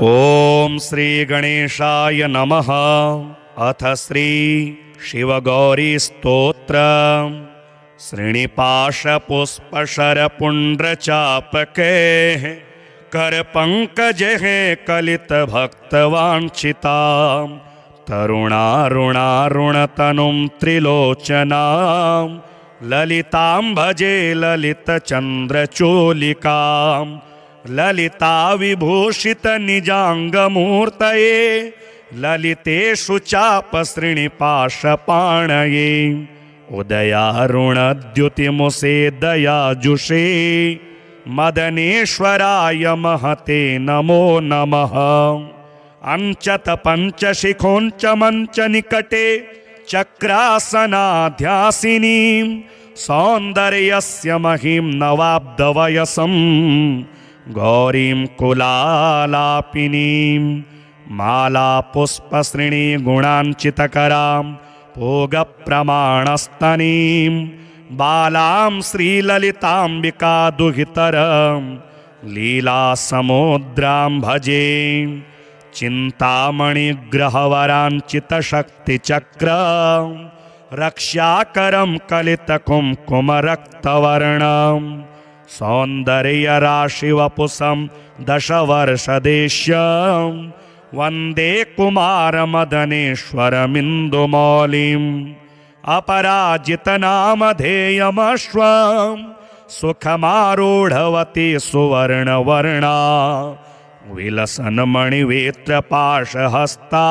ओम श्री गणेशाय नमः। अथ श्री शिवगौरी स्तोत्र। श्रीनिपाशपुष्पशरपुण्ड्रचापके कर पंकजः कलित भक्तवांछिता तरुणारुणारुणतनुं त्रिलोचनां ललितां भजे ललितचन्द्रचूलिकां ललिता विभूषित निजांगमूर्तये ललितेषु चापश्रीनिपाशपाणये उदयारुणद्युतिमुषे दयाजुषे मदनेश्वराय महते नमो नमः। अंचत पंचशिखोंच मंच निकटे चक्रासनाध्यासिनीं सौंदर्यस्य महिं नवाब्दवयसं गौरीं कुलालापिनीं माला पुष्पश्रेणी गुणांचितकरां भोगप्रमाणस्तनीं बालां श्रीललिताम्बिका दुहितरं लीलासमुद्रां भजे चिन्तामणिग्रहवराञ्चितशक्तिचक्र रक्षाकरं कलितकुङ्कुमरक्तवर्णं सौन्दर्यराशिवपुषं दशवर्षदेश्यं वन्दे कुमारमदनेश्वरमिन्दुमौलिम् अपराजितनामधेयमश्वं सुखमारूढवती सुवर्णवर्णा विलसन्मणिवेत्रपाशहस्ता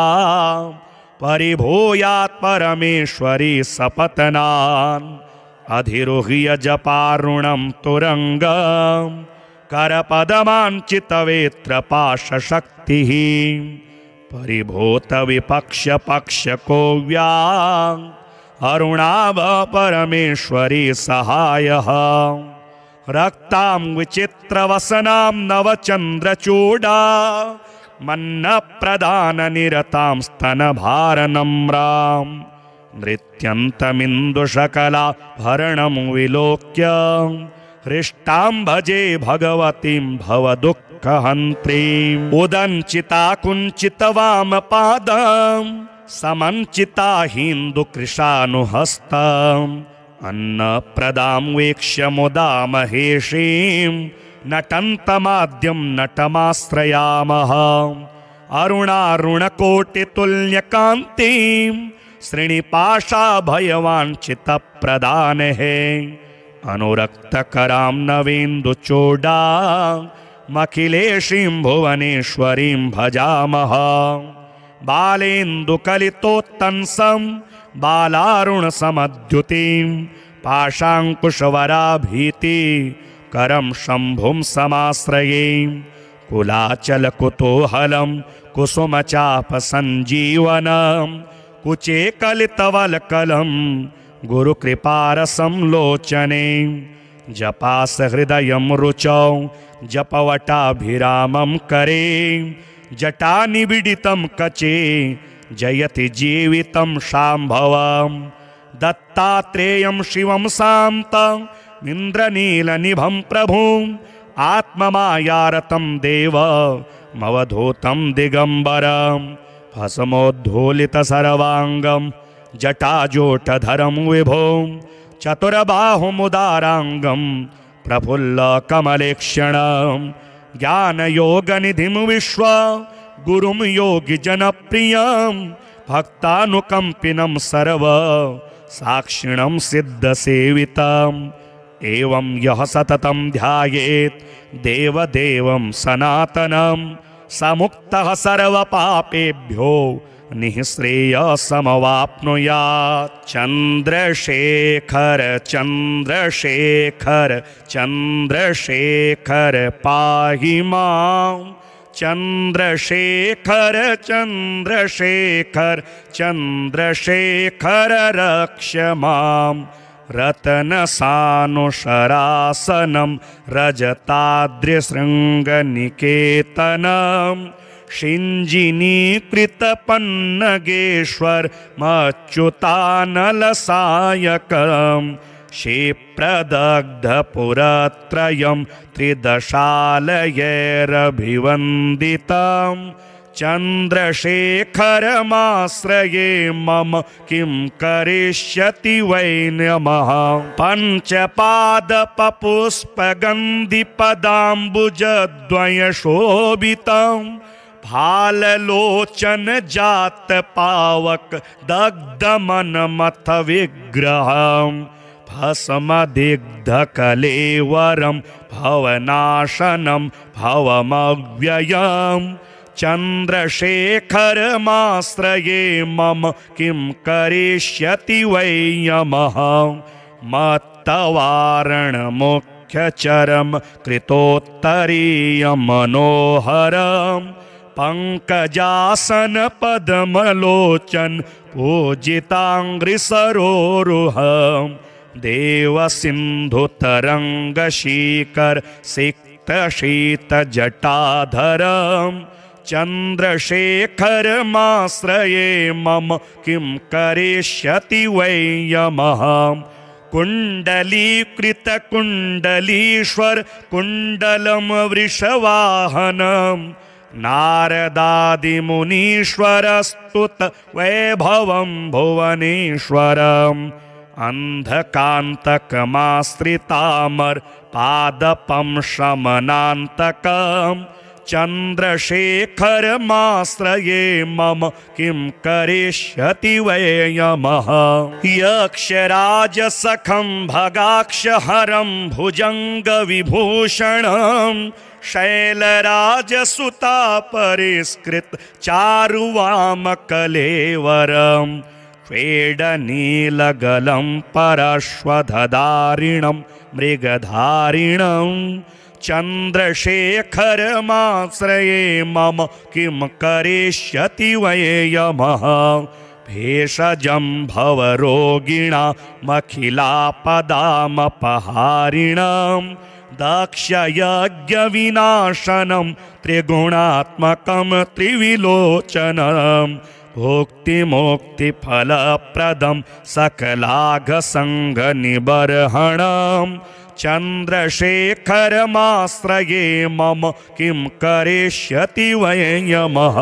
परिभूयात् परमेश्वरी सपत्नान् अधिरुह्य जपारुणं तुरंगं करपदमाञ्चितवेत्रपाशशक्तिः परिभूतविपक्षपक्षकोव्याम् अरुणाभ परमेश्वरी सहायः रक्तां विचित्रवसनां नवचन्द्रचूडा मन्नप्रदाननिरतां स्तनभारनम्रां नृत्यन्तमिन्दुशकला भरणं विलोक्य हृष्टां भजे भगवतीं भवदुःखहन्त्रीं उदञ्चिता कुञ्चितवामपादं समञ्चिता हिन्दुकृशानुहस्तम् अन्नप्रदां वीक्ष्य मुदा महेशीं नटन्तमाद्यं नटमाश्रयामः अरुणारुणकोटितुल्यकान्तिं श्रीनिपाशाभयवाञ्छितप्रदानेः अनुरक्तकरां नवेन्दुचूडामखिलेशीं भुवनेश्वरीं भजामः बालेन्दुकलितोत्तंसं बालारुणसमद्युतिं पाशाङ्कुशवराभीति करं शम्भुं समाश्रये कुलाचलकुतूहलं कुसुमचापसञ्जीवनं कुचे कलितवल्कलं गुरुकृपारसं लोचने जपासहृदयं रुचौ जपवटाभिरामं करे जटानिबिडितं कचे जयति जीवितं शाम्भवं दत्तात्रेयं शिवं शान्तं इन्द्रनीलनिभं प्रभुं आत्ममायारतं देवमवधूतं दिगम्बरं भस्मोद्धूलितसर्वाङ्गं जटाजूटधरं विभुं चतुर्बाहुमुदाराङ्गं प्रफुल्लकमलेक्षणं ज्ञानयोगनिधिं विश्व गुरुं योगिजनप्रियं भक्तानुकम्पिनं सर्व साक्षिणं सिद्धसेवितम् एवं यः सततं ध्यायेत् देवदेवं सनातनं समुक्तः सर्वपापेभ्यो निःश्रेयसमवाप्नुयात्। चन्द्रशेखर चन्द्रशेखर चन्द्रशेखर पाहि मां चन्द्रशेखर चन्द्रशेखर चन्द्रशेखर रक्ष मां रत्नसानुशरासनं रजताद्रिशृङ्गनिकेतनं शिञ्जिनीकृतपन्नगेश्वर मच्युतानलसायकं क्षिप्रदग्धपुरत्रयं त्रिदशालयैरभिवन्दितं चन्द्रशेखरमाश्रये मम किं करिष्यति वै नमः। पञ्चपादपपुष्पगन्धिपदाम्बुजद्वयशोभितं फाललोचन जात पावक दग्धमनमथ विग्रहं भस्मदिग्धकलेवरं भवनाशनं भवमव्ययम् चन्द्रशेखरमाश्रये मम किं करिष्यति वै यमः। मत्तवारणमुख्यचरं कृतोत्तरीयं मनोहरं पङ्कजासन पद्मलोचन पूजिताङ्घ्रिसरोरुहं देवसिन्धुतरङ्गशीकर सिक्तशीतजटाधरं चन्द्रशेखरमाश्रये मम किं करिष्यति वै यमः। कुण्डलीकृतकुण्डलीश्वर कुण्डलं वृषवाहनं नारदादिमुनीश्वरस्तुत वैभवं भुवनेश्वरम् अन्धकान्तकमाश्रितामर पादपं शमनान्तकम् चन्द्रशेखरमाश्रये मम किं करिष्यति वै यमः। यक्षराजसखं भगाक्षहरं भुजङ्गविभूषणं शैलराजसुता परिष्कृत चारुवामकलेवरं स्वेदनीलगलं परश्वधारिणं मृगधारिणं चन्द्रशेखरमाश्रये मम किं करिष्यति वै यमः। भेषजं भवरोगिणामखिलापदामपहारिणं दक्षयज्ञविनाशनं त्रिगुणात्मकं त्रिविलोचनं भुक्तिमुक्तिफलप्रदं सकलाघसङ्घनिबर्हणं चन्द्रशेखरमाश्रये मम किं करिष्यति वै यमः।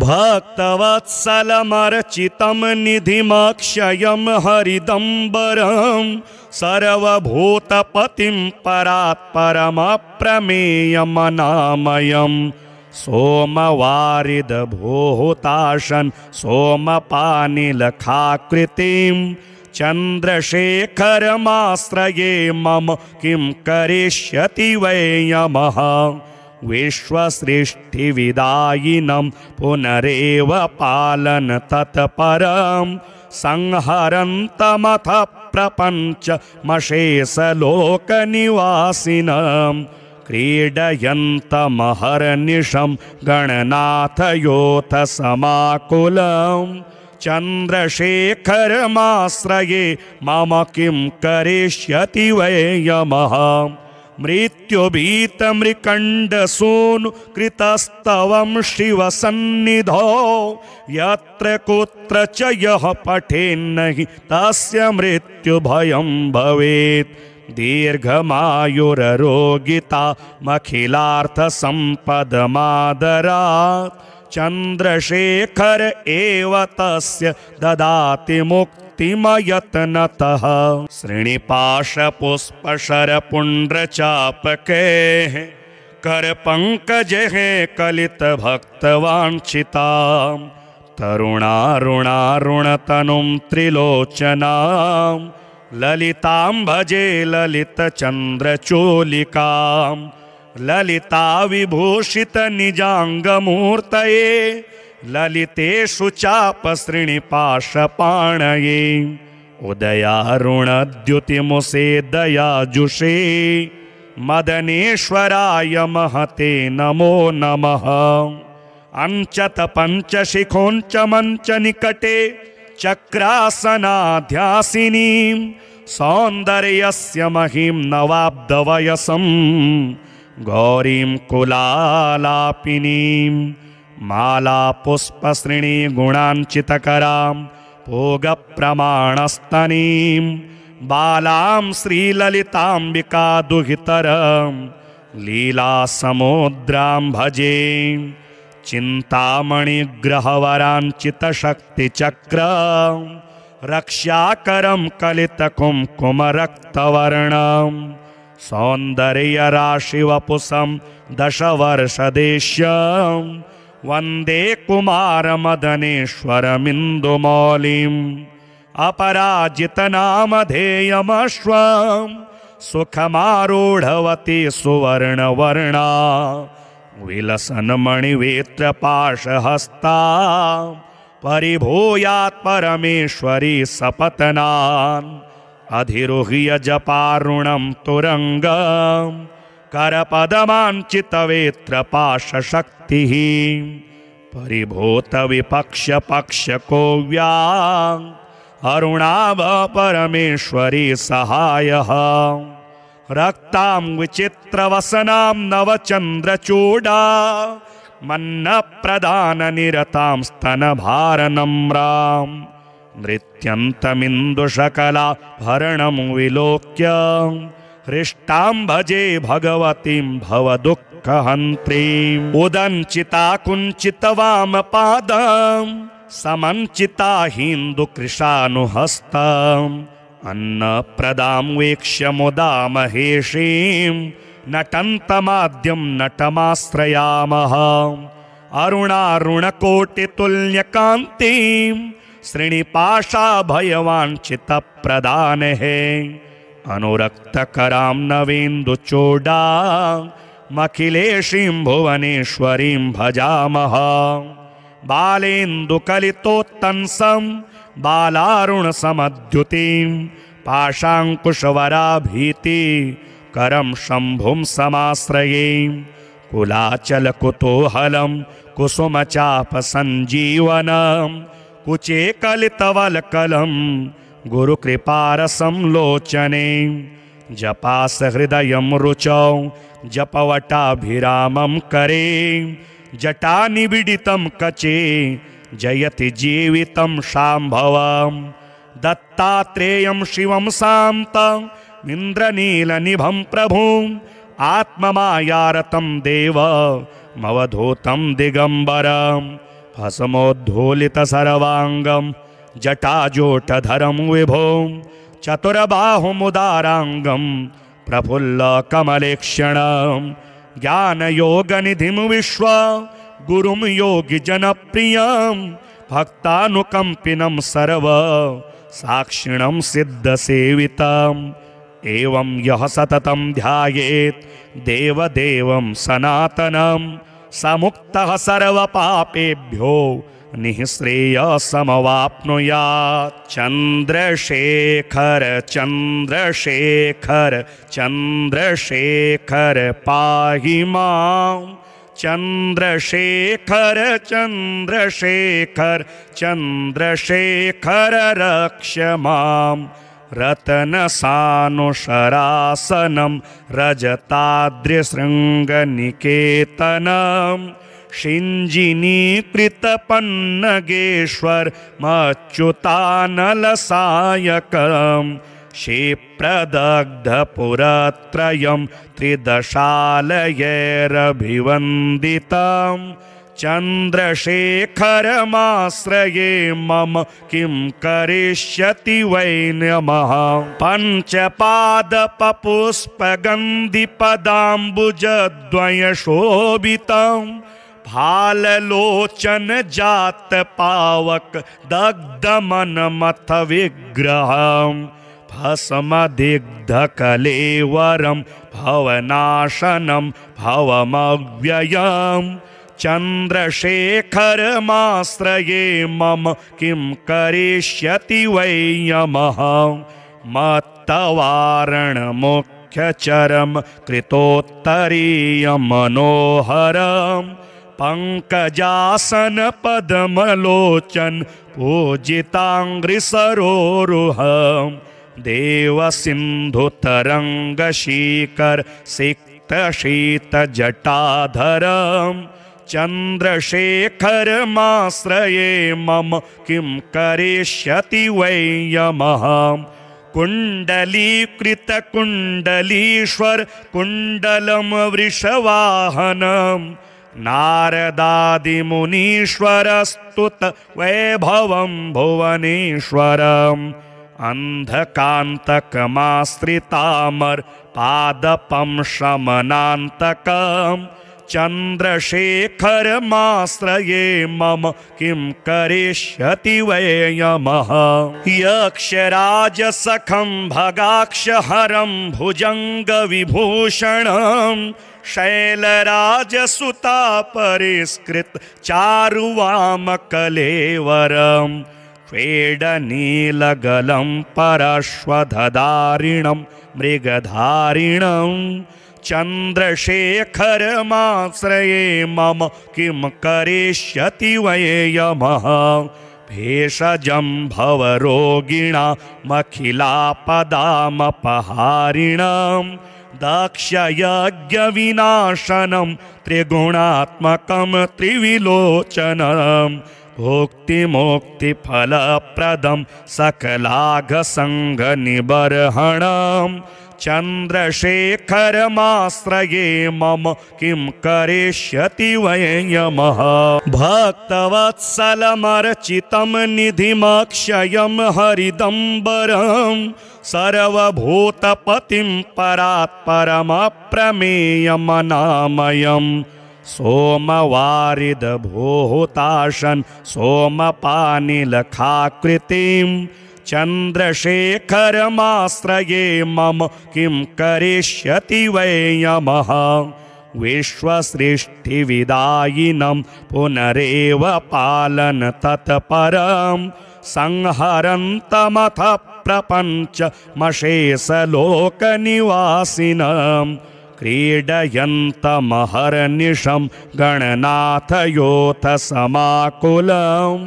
भक्तवत्सलमर्चितं निधिमक्षयं हरिदम्बरं सर्वभूतपतिं परात्परमप्रमेयमनामयं सोमवारिदभूताशन सोमपानिलखाकृतिं चन्द्रशेखरमाश्रये मम किं करिष्यति वै यमः। विश्वसृष्टिविदायिनं पुनरेव पालन तत्परं संहरन्तमथ प्रपञ्चमशेषलोकनिवासिनं क्रीडयन्तमहर्निशं गणनाथयोऽथ समाकुलं चन्द्रशेखरमाश्रये मम किं करिष्यति वै यमः। मृत्युभीतमृकण्डसूनुकृतस्तवं शिवसन्निधौ यत्र कुत्र च यः पठेन्नहि तस्य मृत्युभयं भवेत्। दीर्घमायुररोगितामखिलार्थसम्पदमादरात् चन्द्रशेखर एव तस्य ददाति मुक्तिमयत्नतः। श्रीनिपाशपुष्पशरपुण्ड्रचापकैः करपङ्कजैः कलितभक्तवाञ्छितां तरुणारुणारुणतनुं त्रिलोचनां ललितां भजे ललितचन्द्रचूलिकां ललिता विभूषित निजाङ्गमूर्तये ललितेषु चापश्रीनिपाशपाणये उदयारुणद्युतिमुषे दयाजुषे मदनेश्वराय महते नमो नमः। अंचत पंचशिखोंच मंच निकटे चक्रासनाध्यासिनीं सौन्दर्यस्य महिं नवाब्दवयसं गौरीं कुलालापिनीं मालापुष्पश्रेणी गुणाञ्चितकरां भोगप्रमाणस्तनीं बालां श्रीललिताम्बिका दुहितरं लीलासमुद्रां भजे चिन्तामणिग्रहवराञ्चितशक्तिचक्र रक्ष्याकरं कलितकुङ्कुमरक्तवर्णं सौन्दर्यराशिवपुषं दशवर्षदेश्यं वन्दे कुमारमदनेश्वरमिन्दुमौलिम् अपराजितनामधेयमश्वं सुखमारूढवती सुवर्णवर्णा विलसन्मणिवेत्रपाशहस्ता परिभूयात् परमेश्वरी सपत्नान् अधिरुह्य जपारुणं तुरङ्गं करपदमाञ्चितवेत्रपाशशक्तिः परिभूतविपक्ष्यपक्ष्यकोव्या अरुणाभ परमेश्वरी सहायः रक्तां विचित्रवसनां नवचन्द्रचूडा मन्नप्रदाननिरतां स्तनभारनम्रां नृत्यन्तमिन्दुशकलाभरणं विलोक्य हृष्टां भजे भगवतीं भवदुःखहन्त्रीम् उदञ्चिता कुञ्चितवामपादं समञ्चिता हिन्दुकृशानुहस्तम् अन्नप्रदां वीक्ष्य मुदा महेशीं नटन्तमाद्यं नटमाश्रयामः अरुणारुणकोटितुल्यकान्तिं श्रीनिपाशाभयवाञ्छितप्रदानेः अनुरक्तकरां नवेन्दुचूडा मखिलेशीं भुवनेश्वरीं भजामः बालेन्दुकलितोत्तंसं बालारुणसमद्युतिं पाशाङ्कुशवराभीति करं शम्भुं समाश्रये कुलाचलकुतूहलं कुसुमचापसञ्जीवनं कुचे कलितवल्कलं गुरुकृपारसं लोचने जपासहृदयं रुचौ जपवटाभिरामं करे जटानिबिडितं कचे जयति जीवितं शाम्भवं दत्तात्रेयं शिवं शान्तं इन्द्रनीलनिभं प्रभुम् आत्ममायारतं देवमवधूतं दिगम्बरं भस्मोद्धूलितसर्वाङ्गं जटाजूटधरं विभुं चतुरबाहुमुदाराङ्गं प्रफुल्लकमलेक्षणं ज्ञानयोगनिधिं विश्वगुरुं योगिजनप्रियं भक्तानुकम्पिनं सर्व साक्षिणं सिद्धसेवितम् एवं यः सततं ध्यायेत् देवदेवं सनातनं समुक्तः सर्वपापेभ्यो निःश्रेयसमवाप्नुयात्। चन्द्रशेखर चन्द्रशेखर चन्द्रशेखर पाहि मां चन्द्रशेखर चन्द्रशेखर चन्द्रशेखर रक्ष माम् रत्नसानुशरासनं रजताद्रिशृङ्गनिकेतनं शिञ्जिनीकृतपन्नगेश्वरमच्युतानलसायकं क्षिप्रदग्धपुरत्रयं त्रिदशालयैरभिवन्दितं चन्द्रशेखरमाश्रये मम किं करिष्यति वै नमः। पञ्चपादपपुष्पगन्धिपदाम्बुजद्वयशोभितं फाललोचन जातपावक दग्धमनमथ विग्रहं भस्मदिग्धकलेवरं भवनाशनं भवमव्ययम् चन्द्रशेखरमाश्रये मम किं करिष्यति वै यमः। मत्तवारणमुख्यचरं कृतोत्तरीयं मनोहरं पङ्कजासनपद्मलोचन पूजिताङ्घ्रिसरोरुहं देवसिन्धुतरङ्गशीकर सिक्तशीतजटाधरं चन्द्रशेखरमाश्रये मम किं करिष्यति वै यमः। कुण्डलीकृत कुण्डलीश्वर कुण्डलं वृषवाहनं नारदादिमुनीश्वरस्तुत वैभवं भुवनेश्वरम् अन्धकान्तकमाश्रितामर पादपं शमनान्तकम् चन्द्रशेखरमाश्रये मम किं करिष्यति वै यमः यक्षराजसखं भगाक्षहरं भुजङ्गविभूषणं शैलराजसुता परिष्कृत चारुवामकलेवरम् स्वेदनीलगलं परश्वधारिणं मृगधारिणं चन्द्रशेखरमाश्रये मम किं करिष्यति वै यमः भेषजं भवरोगिणामखिलापदामपहारिणं दक्षयज्ञविनाशनं त्रिगुणात्मकं त्रिविलोचनम् भुक्तिमुक्तिफलप्रदं सकलाघसङ्घनिबर्हणं चन्द्रशेखरमाश्रये मम किं करिष्यति वै यमः भक्तवत्सलमर्चितं निधिमक्षयं हरिदम्बरं सर्वभूतपतिं परात्परमप्रमेयमनामयम् सोमवारिदभूताशन् सोमपानिलखाकृतिं चन्द्रशेखरमाश्रये मम किं करिष्यति वै यमः विश्वसृष्टिविदायिनं पुनरेव पालन तत्परं संहरन्तमथ प्रपञ्चमशेषलोकनिवासिनम् क्रीडयन्तमहर्निशं गणनाथयोऽथ समाकुलं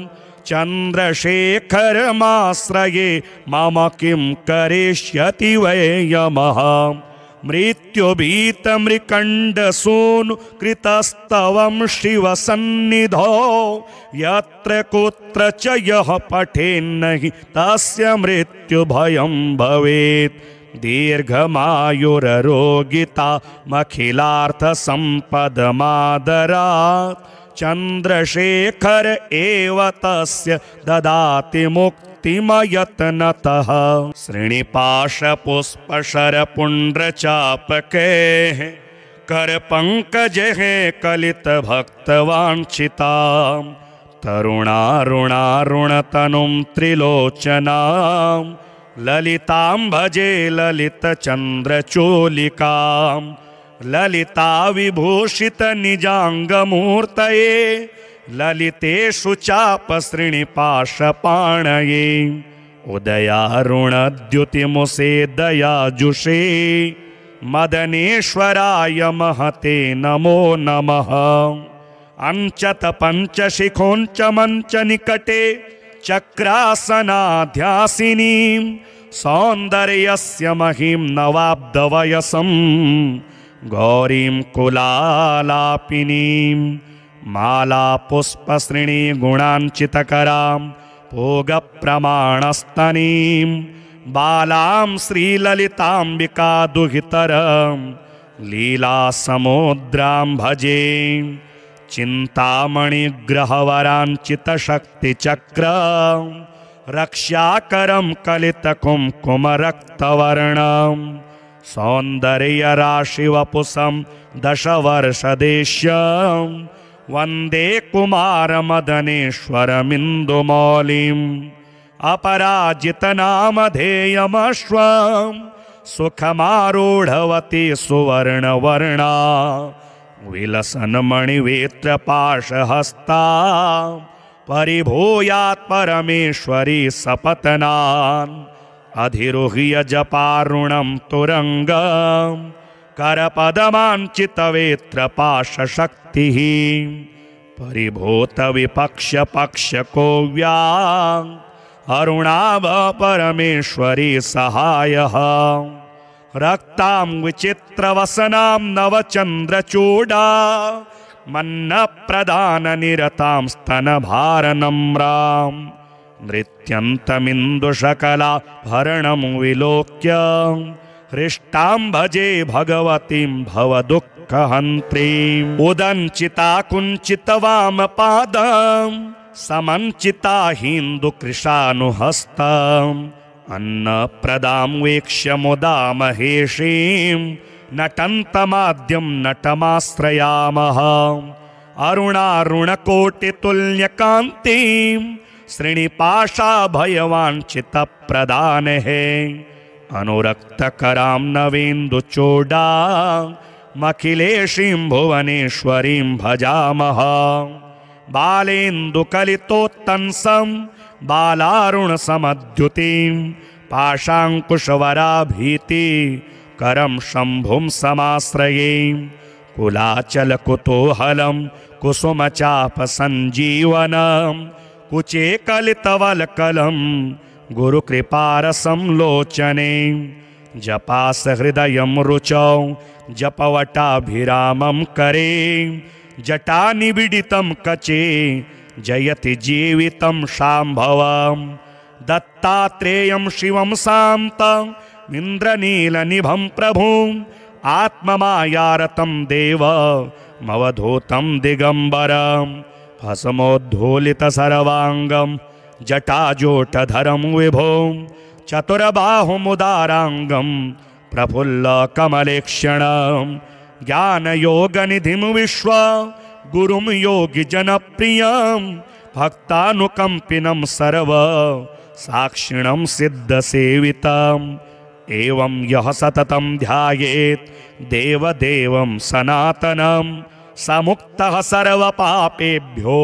चन्द्रशेखरमाश्रये मम किं करिष्यति वै यमः मृत्युभीतमृकण्डसूनु कृतस्तवं शिवसन्निधौ यत्र कुत्र च यः पठेन्नहि तस्य मृत्युभयं भवेत् दीर्घमायुररोगितामखिलार्थसम्पदमादरात् चन्द्रशेखर एव तस्य ददाति मुक्तिमयत्नतः श्रीनिपाशपुष्पशरपुण्ड्रचापकैः करपङ्कजैः कलितभक्तवाञ्छितां तरुणारुणारुणतनुं त्रिलोचनां ललितां भजे ललितचन्द्रचूलिकां ललिता विभूषित निजाङ्गमूर्तये ललितेषु चापश्रीनिपाशपाणये उदयारुणद्युतिमुषे दयाजुषे मदनेश्वराय महते नमो नमः अंचत पंचशिखोंच मंच निकटे चक्रासनाध्यासिनीं सौन्दर्यस्य महिं नवाब्दवयसं गौरीं कुलालापिनीं मालापुष्पश्रेणी गुणाञ्चितकरां भोगप्रमाणस्तनीं बालां श्रीललिताम्बिका दुहितरं लीलासमुद्रां भजे चिन्तामणिग्रहवराञ्चितशक्तिचक्रं रक्ष्याकरं कलितकुङ्कुमरक्तवर्णं सौन्दर्यराशिवपुषं दशवर्षदेश्यं वन्दे कुमारमदनेश्वरमिन्दुमौलिम् अपराजितनामधेयमश्वं सुखमारूढवती सुवर्णवर्णा विलसन्मणिवेत्रपाशहस्ता परिभूयात् परमेश्वरी सपत्नान् अधिरुह्य जपारुणं तुरङ्गं करपदमाञ्चितवेत्रपाशशक्तिः परिभूतविपक्ष्यपक्ष्यकोव्यां अरुणाभ परमेश्वरी सहायः रक्तां विचित्रवसनां नवचन्द्रचूडा मन्नप्रदाननिरतां स्तनभारनम्रां नृत्यन्तमिन्दुशकलाभरणं विलोक्य हृष्टां भजे भगवतीं भवदुःखहन्त्रीम् उदञ्चिता कुञ्चितवामपादं समञ्चिता हिन्दुकृशानुहस्तम् अन्नप्रदां वीक्ष्य मुदा महेशीं नटन्तमाद्यं नटमाश्रयामः अरुणारुणकोटितुल्यकान्तिं श्रीनिपाशाभयवाञ्छितप्रदानेः अनुरक्तकरां नवेन्दुचूडामखिलेशीं भुवनेश्वरीं भजामः बालेन्दुकलितोत्तंसं बालारुणसमद्युतिं पाशाङ्कुशवराभीति करं शम्भुं समाश्रये कुलाचलकुतूहलं कुसुमचापसञ्जीवनं कुचे कलितवल्कलं गुरुकृपारसं लोचने जपासहृदयं रुचौ जपवटाभिरामं करे जटानिबिडितं कचे जयति जीवितं शाम्भवं दत्तात्रेयं शिवं शान्तं इन्द्रनीलनिभं प्रभुम् आत्ममायारतं देवमवधूतं दिगम्बरं भस्मोद्धूलितसर्वाङ्गं जटाजूटधरं विभुं चतुर्बाहुमुदाराङ्गं प्रफुल्लकमलेक्षणं ज्ञानयोगनिधिं विश्वगुरुं योगिजनप्रियं भक्तानुकम्पिनं सर्वसाक्षिणं सिद्धसेवितम् एवं यः सततं ध्यायेत् देवदेवं सनातनं समुक्तः सर्वपापेभ्यो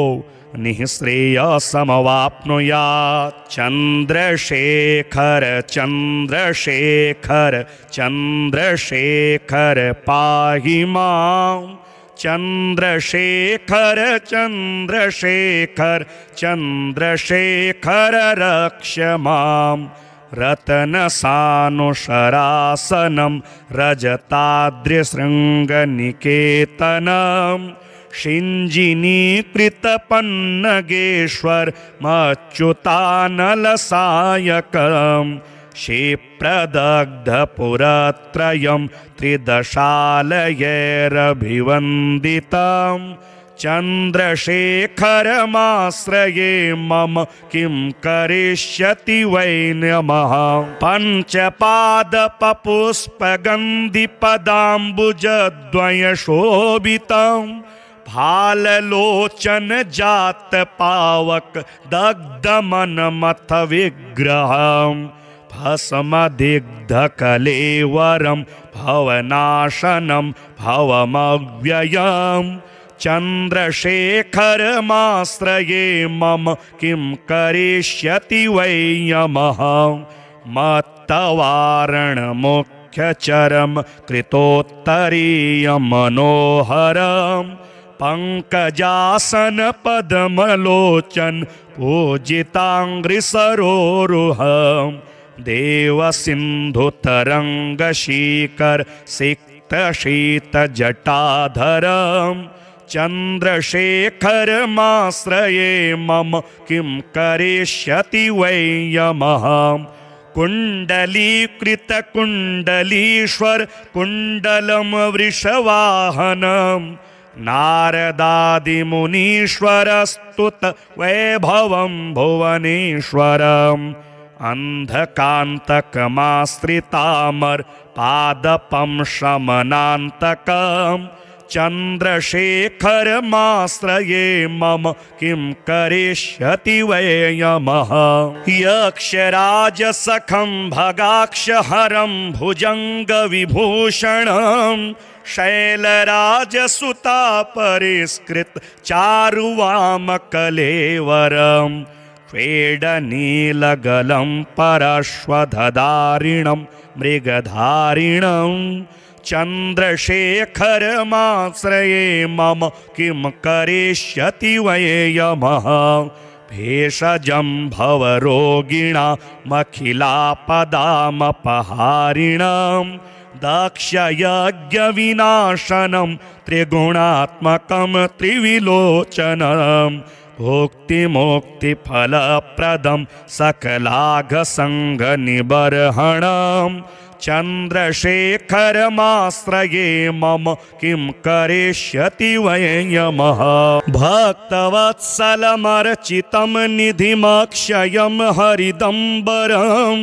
निःश्रेयसमवाप्नुयात् चन्द्रशेखर चन्द्रशेखर चन्द्रशेखर पाहि मां चन्द्रशेखर चन्द्रशेखर चन्द्रशेखर रक्ष माम् रत्नसानुशरासनं रजताद्रिशृङ्गनिकेतनं शिञ्जिनीकृतपन्नगेश्वरमच्युतानलसायकं क्षिप्रदग्धपुरत्रयं त्रिदशालयैरभिवन्दितं चन्द्रशेखरमाश्रये मम किं करिष्यति वै नमः पञ्चपादपपुष्पगन्धिपदाम्बुजद्वयशोभितं भाललोचन जातपावक दग्धमनमथ विग्रहं भस्मदिग्धकलेवरं भवनाशनं भवमव्ययम् चन्द्रशेखरमाश्रये मम किं करिष्यति वै यमः मत्तवारणमुख्यचरं कृतोत्तरीयं मनोहरं पङ्कजासनपद्मलोचन पूजिताङ्घ्रिसरोरुहं देवसिन्धुतरङ्गशीकर सिक्तशीतजटाधरम् चन्द्रशेखरमाश्रये मम किं करिष्यति वै यमः कुण्डलीकृतकुण्डलीश्वर कुण्डलं वृषवाहनं नारदादिमुनीश्वरस्तुत वैभवं भुवनेश्वरम् अन्धकान्तकमाश्रितामर पादपं शमनान्तकम् चन्द्रशेखरमाश्रये मम किं करिष्यति वै यमः यक्षराजसखं भगाक्षहरं भुजङ्गविभूषणं शैलराजसुतापरिष्कृत चारुवामकलेवरं फेडनीलगलं परश्वधारिणं मृगधारिणं चन्द्रशेखरमाश्रये मम किं करिष्यति वै यमः भेषजं भवरोगिणामखिलापदामपहारिणं दक्षयज्ञविनाशनं त्रिगुणात्मकं त्रिविलोचनं भुक्तिमुक्तिफलप्रदं सकलाघसङ्गनिबर्हणं चन्द्रशेखरमाश्रये मम किं करिष्यति वै यमः। भक्तवत्सलमर्चितं निधिमक्षयं हरिदम्बरं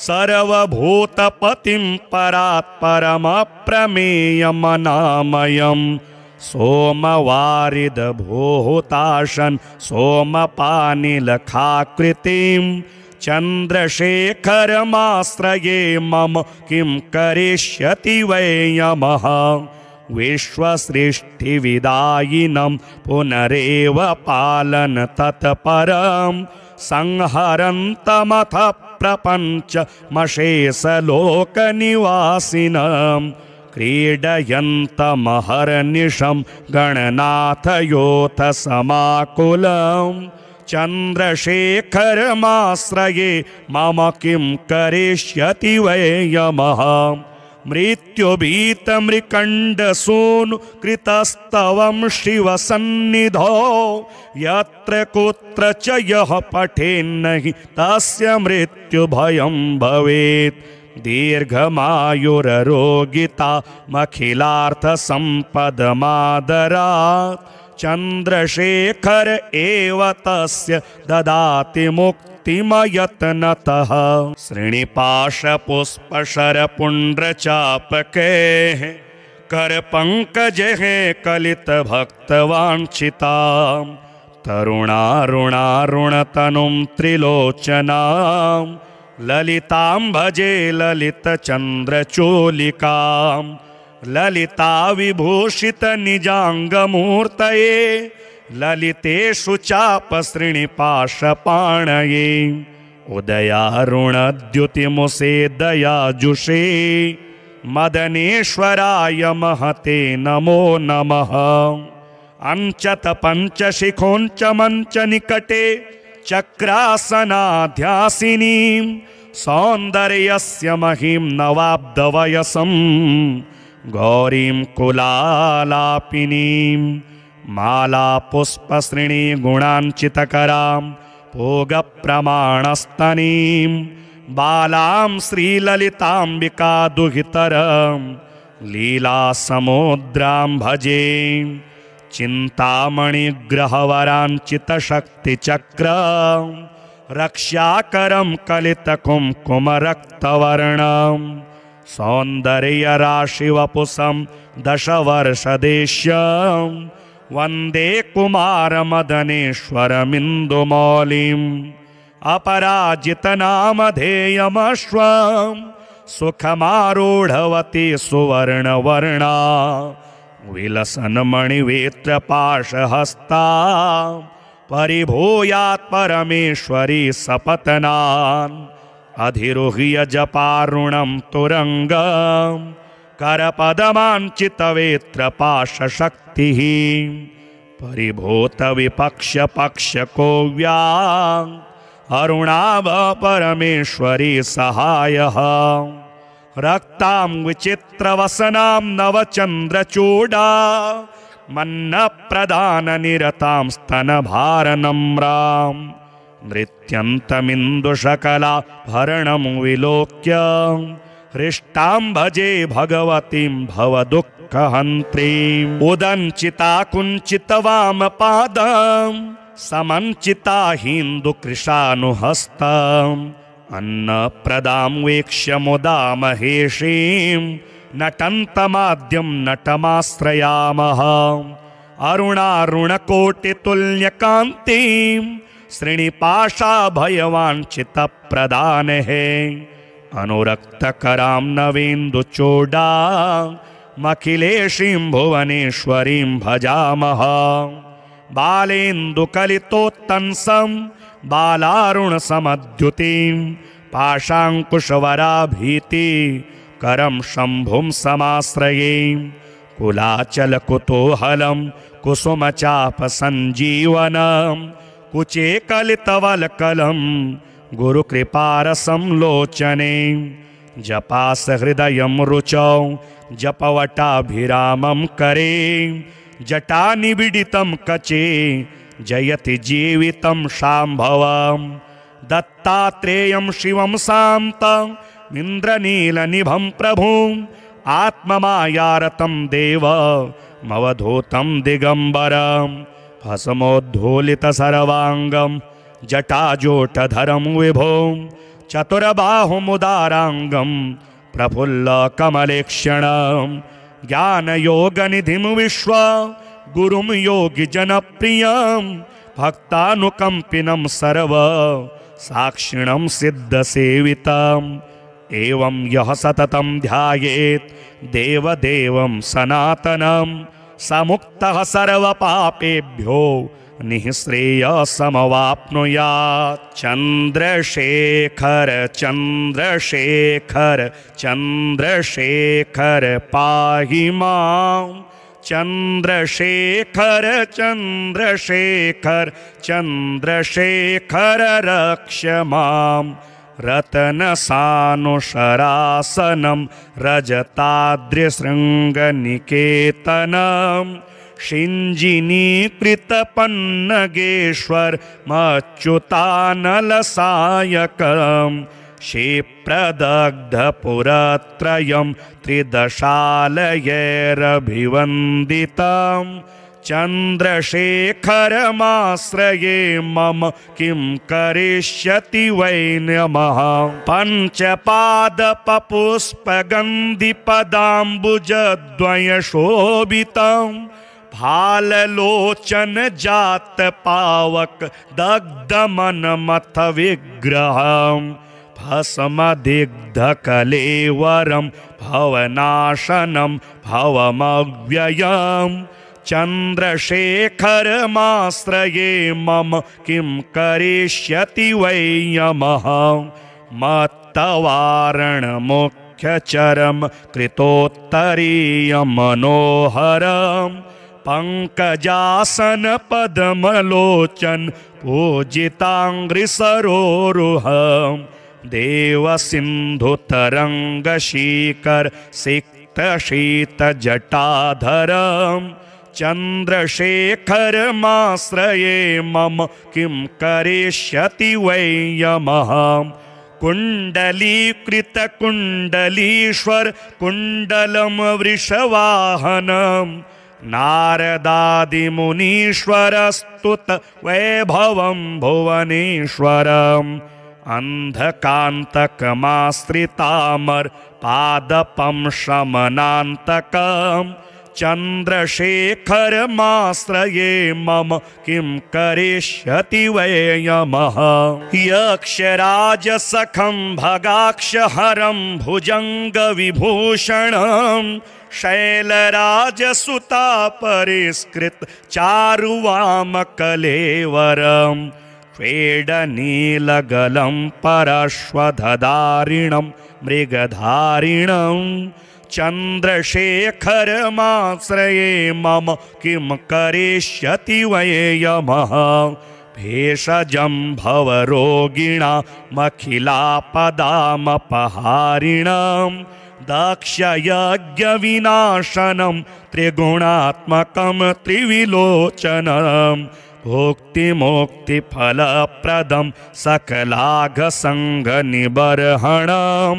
सर्वभूतपतिं परात्परमप्रमेयमनामयम् सोमवारिदभूताशन् सोमपानिलखाकृतिं चन्द्रशेखरमाश्रये मम किं करिष्यति वै यमः। विश्वसृष्टिविदायिनं पुनरेव पालन तत्परं संहरन्तमथ प्रपञ्चमशेषलोकनिवासिनं क्रीडयन्तमहर्निशं गणनाथयोऽथ समाकुलं चन्द्रशेखरमाश्रये मम किं करिष्यति वै यमः। मृत्युभीतमृकण्डसूनु कृतस्तवं शिवसन्निधौ यत्र कुत्र च यः पठेन्नहि तस्य मृत्युभयं भवेत्। दीर्घमायुररोगितामखिलार्थसम्पदमादरात् चन्द्रशेखर एव तस्य ददाति मुक्तिमयत्नतः। श्रीनिपाशपुष्पशरपुण्ड्रचापकैः करपङ्कजैः कलितभक्तवाञ्छितां तरुणारुणारुणतनुं त्रिलोचनां ललितां भजे ललितचन्द्रचूलिकां ललिता विभूषित निजाङ्गमूर्तये ललितेषु चापश्रीनिपाशपाणये उदयारुणद्युतिमुषे दयाजुषे मदनेश्वराय महते नमो नमः। अंचत पंचशिखोंच मंच निकटे चक्रासनाध्यासिनीं सौन्दर्यस्य महीं नवाब्दवयसं गौरीं कुलालापिनीं मालापुष्पश्रेणी गुणाञ्चितकरां भोगप्रमाणस्तनीं बालां श्रीललिताम्बिका दुहितरं लीलासमुद्रां भजे चिन्तामणिग्रहवराञ्चितशक्तिचक्रं रक्षाकरं कलितकुङ्कुमरक्तवर्णं सौन्दर्यराशिवपुषं दशवर्षदेश्यं वन्दे कुमारमदनेश्वरमिन्दुमौलिम् अपराजितनामधेयमश्वं सुखमारूढवती सुवर्णवर्णा विलसन्मणिवेत्रपाशहस्ता परिभूयात् परमेश्वरी सपत्नान् अधिरुह्य जपारुणं तुरङ्गं करपदमाञ्चितवेत्रपाशशक्तिः परिभूतविपक्षपक्षकोव्या अरुणाभ परमेश्वरी सहायः रक्तां विचित्रवसनां नवचन्द्रचूडा मन्नप्रदाननिरतां स्तनभारनम्रां नृत्यन्तमिन्दुशकला भरणं विलोक्य हृष्टां भजे भगवतीं भवदुःखहन्त्रीम् उदञ्चिता कुञ्चितवामपादं समञ्चिता हिन्दुकृशानुहस्तम् अन्नप्रदां वीक्ष्य मुदा महेशीं नटन्तमाद्यं नटमाश्रयामः अरुणारुणकोटितुल्यकान्तिं श्रीनिपाशाभयवाञ्छितप्रदानेः अनुरक्तकरां नवेन्दुचूडामखिलेशीं भुवनेश्वरीं भजामः बालेन्दुकलितोत्तंसं बालारुणसमद्युतिं पाशाङ्कुशवराभीति करं शम्भुं समाश्रये कुलाचलकुतूहलं कुसुमचापसञ्जीवनं कुचे कलितवल्कलं गुरुकृपारसं लोचने जपासहृदयं रुचौ जपवटाभिरामं करे जटानिबिडितं कचे जयति जीवितं शाम्भवम् दत्तात्रेयं शिवं शान्तं इन्द्रनीलनिभं प्रभुम् आत्ममायारतं देवमवधूतं दिगम्बरं भस्मोद्धूलितसर्वाङ्गं जटाजूटधरं विभुं चतुर्बाहुमुदाराङ्गं प्रफुल्लकमलेक्षणं ज्ञानयोगनिधिं विश्वगुरुं योगिजनप्रियं भक्तानुकम्पिनं सर्व साक्षिणं सिद्धसेवितम् एवं यः सततं ध्यायेत् देवदेवं सनातनं समुक्तः सर्वपापेभ्यो निःश्रेयसमवाप्नुयात्। चन्द्रशेखर चन्द्रशेखर चन्द्रशेखर पाहि मां चन्द्रशेखर चन्द्रशेखर चन्द्रशेखर रक्ष मां रत्नसानुशरासनं रजताद्रिशृङ्गनिकेतनं शिञ्जिनीकृतपन्नगेश्वरमच्युतानलसायकं क्षिप्रदग्धपुरत्रयं त्रिदशालयैरभिवन्दितं चन्द्रशेखरमाश्रये मम किं करिष्यति वै नमः। पञ्चपादपपुष्पगन्धिपदाम्बुजद्वयशोभितं भाललोचन जातपावक दग्धमनमथ विग्रहं भस्मदिग्धकलेवरं भवनाशनं भवमव्ययम् चन्द्रशेखरमाश्रये मम किं करिष्यति वै यमः। मत्तवारणमुख्यचरं कृतोत्तरीयं मनोहरं पङ्कजासन पद्मलोचन पूजिताङ्घ्रिसरोरुहं देवसिन्धुतरङ्गशीकर सिक्तशीतजटाधरम् चन्द्रशेखरमाश्रये मम किं करिष्यति वै यमः। कुण्डलीकृतकुण्डलीश्वर कुण्डलं वृषवाहनं नारदादिमुनीश्वरस्तुत वैभवं भुवनेश्वरम् अन्धकान्तकमाश्रितामर पादपं शमनान्तकम् चन्द्रशेखरमाश्रये मम किं करिष्यति वै यमः। यक्षराजसखं भगाक्षहरं भुजङ्गविभूषणं शैलराजसुतापरिष्कृत चारुवामकलेवरं स्वेदनीलगलं परश्वधारिणं मृगधारिणं चन्द्रशेखरमाश्रये मम किं करिष्यति वै यमः। भेषजं भवरोगिणामखिलापदामपहारिणं दक्षयज्ञविनाशनं त्रिगुणात्मकं त्रिविलोचनं भुक्तिमुक्तिफलप्रदं सकलाघसङ्घनिबर्हणं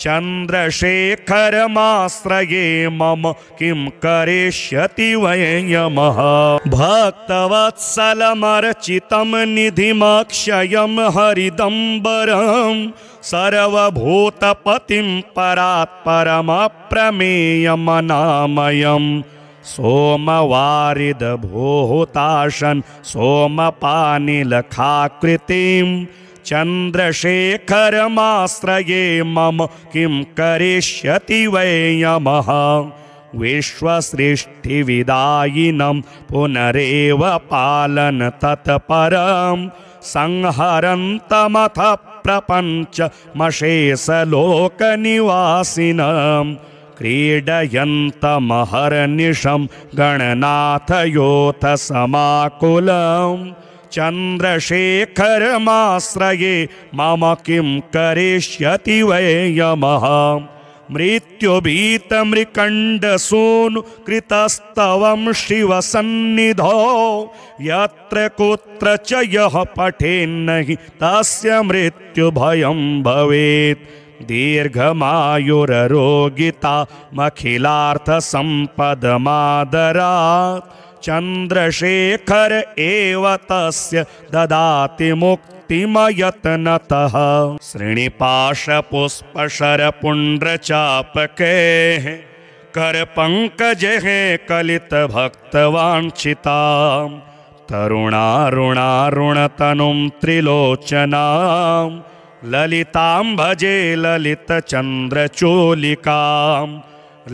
चन्द्रशेखरमाश्रये मम किं करिष्यति वै यमः। भक्तवत्सलमर्चितं निधिमक्षयं हरिदम्बरं सर्वभूतपतिं परात्परमप्रमेयमनामयम् सोमवारिदभूताशन सोमपानिलखाकृतिं चन्द्रशेखरमाश्रये मम किं करिष्यति वै यमः। विश्वसृष्टिविदायिनं पुनरेव पालन तत्परं संहरन्तमथ प्रपञ्चमशेषलोकनिवासिनं क्रीडयन्तमहर्निशं गणनाथयोऽथ समाकुलं चन्द्रशेखरमाश्रये मम किं करिष्यति वै यमः। मृत्युभीतमृकण्डसूनु कृतस्तवं शिवसन्निधौ यत्र कुत्र च यः पठेन्नहि तस्य मृत्युभयं भवेत् दीर्घमायुररोगितामखिलार्थसम्पदमादरात् चन्द्रशेखर एव तस्य ददाति मुक्तिमयत्नतः श्रीनिपाशपुष्पशरपुण्ड्रचापकैः करपङ्कजैः कलितभक्तवाञ्छितां तरुणारुणारुणतनुं त्रिलोचनां ललितां भजे ललितचन्द्रचूलिकां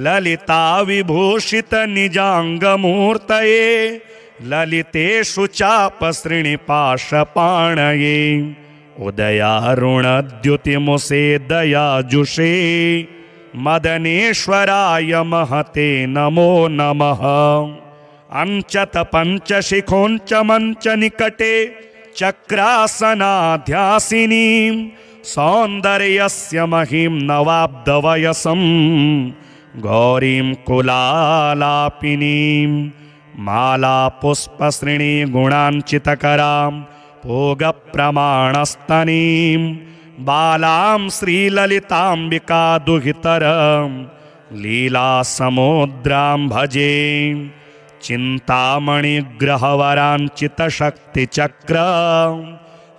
ललिता विभूषित निजाङ्गमूर्तये ललितेषु चापसृणिपाशपाणये उदयारुणद्युतिमुषे दयाजुषे मदनेश्वराय महते नमो नमः अंचत पंचशिखोंच मंच निकटे चक्रासनाध्यासिनीं सौन्दर्यस्य महिं नवाब्दवयसं गौरीं कुलालापिनीं मालापुष्पसृणी गुणाञ्चितकरां भोगप्रमाणस्तनीं बालां श्रीललिताम्बिका दुहितरं लीलासमुद्रां भजे चिन्तामणिग्रहवराञ्चितशक्तिचक्रं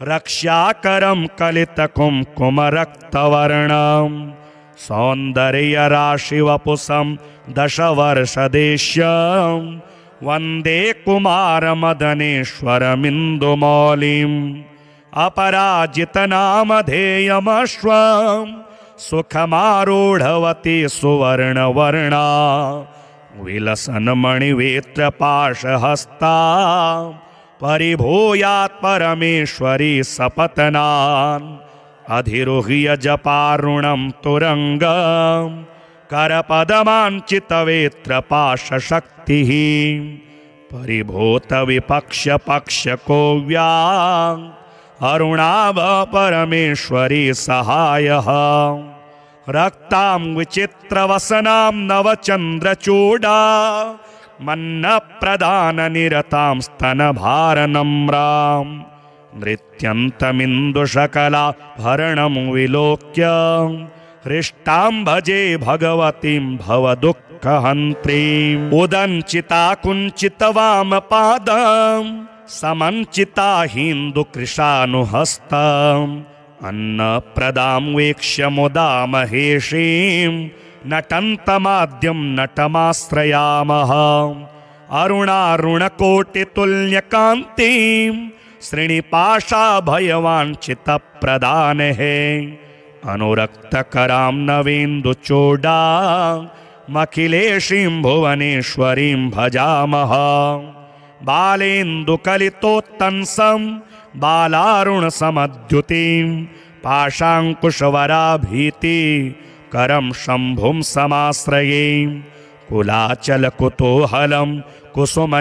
रक्ष्याकरं कलितकुङ्कुमरक्तवर्णं सौन्दर्यराशिवपुषं दशवर्षदेश्यं वन्दे कुमारमदनेश्वरमिन्दुमौलिम् अपराजितनामधेयमश्वं सुखमारूढवती सुवर्णवर्णा विलसन्मणिवेत्रपाशहस्ता परिभूयात् परमेश्वरी सपत्नान् अधिरुह्य जपारुणं तुरङ्गं करपदमाञ्चितवेत्रपाशशक्तिः परिभूतविपक्षपक्षकोव्याम् अरुणाभ परमेश्वरी सहायः रक्तां विचित्रवसनां नवचन्द्रचूडा मन्नप्रदाननिरतां स्तनभारनम्रां नृत्यन्तमिन्दुशकला भरणं विलोक्य हृष्टां भजे भगवतीं भवदुःखहन्त्रीम् उदञ्चिता कुञ्चितवामपादं समञ्चिता हिन्दुकृशानुहस्तम् अन्नप्रदां वीक्ष्य मुदा महेशीं नटन्तमाद्यं नटमाश्रयामः अरुणारुणकोटितुल्यकान्तिं श्रीनिपाशाभयवाञ्छितप्रदानेः अनुरक्तकरां नवेन्दुचूडामखिलेशीं भुवनेश्वरीं भजामः बालेन्दुकलितोत्तंसं बालारुणसमद्युतिं पाशाङ्कुशवराभीति करं शम्भुं समाश्रये कुलाचलकुतूहलं कुसुमचापसञ्जीवनं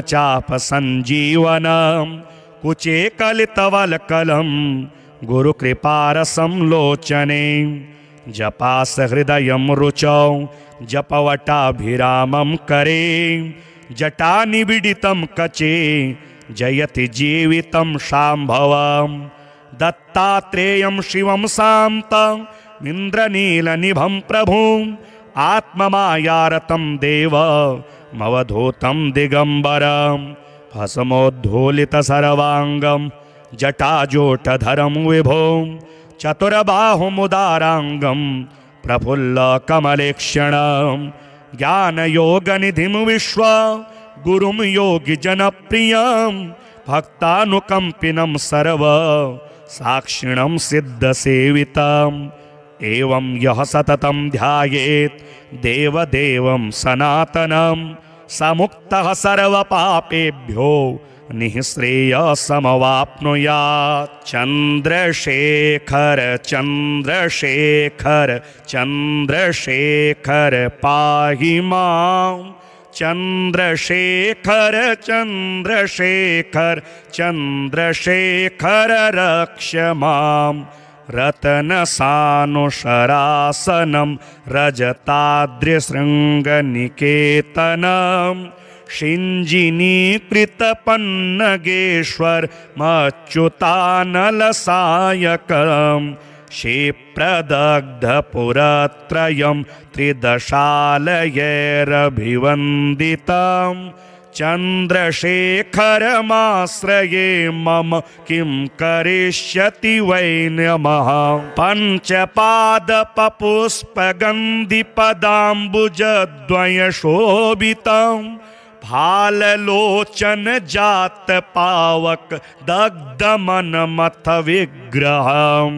कुचे कलितवल्कलं गुरुकृपारसं लोचने जपासहृदयं रुचौ जपवटाभिरामं करे जटानिबिडितं कचे जयति जीवितं शाम्भवं दत्तात्रेयं शिवं शान्तं इन्द्रनीलनिभं प्रभुं आत्ममायारतं देवमवधूतं दिगम्बरं भस्मोद्धूलितसर्वाङ्गं जटाजूटधरं विभुं चतुर्बाहुमुदाराङ्गं प्रफुल्लकमलेक्षणं ज्ञानयोगनिधिं विश्व गुरुं योगिजनप्रियं भक्तानुकम्पिनं सर्व साक्षिणं सिद्धसेवितम् एवं यः सततं ध्यायेत् देवदेवं सनातनं समुक्तः सर्वपापेभ्यो निःश्रेयसमवाप्नुयात् चन्द्रशेखर चन्द्रशेखर चन्द्रशेखर पाहि माम् चन्द्रशेखर चन्द्रशेखर चन्द्रशेखर रक्ष माम् रत्नसानुशरासनं रजताद्रिशृङ्गनिकेतनं शिञ्जिनीकृतपन्नगेश्वरमच्युतानलसायकं क्षिप्रदग्धपुरत्रयं त्रिदशालयैरभिवन्दितं चन्द्रशेखरमाश्रये मम किं करिष्यति वै नमः। पञ्चपादपपुष्पगन्धिपदाम्बुजद्वयशोभितं फाललोचन जातपावक दग्धमनमथ विग्रहं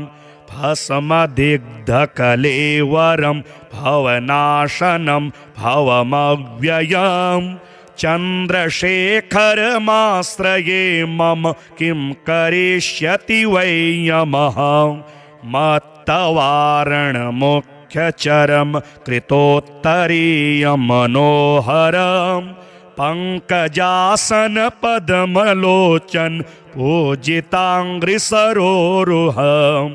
भस्मदिग्धकलेवरं भवनाशनं भवमव्ययम् चन्द्रशेखरमाश्रये मम किं करिष्यति वै यमः। मत्तवारणमुख्यचरं कृतोत्तरीयमनोहरं पङ्कजासनपद्मलोचन पूजिताङ्घ्रिसरोरुहं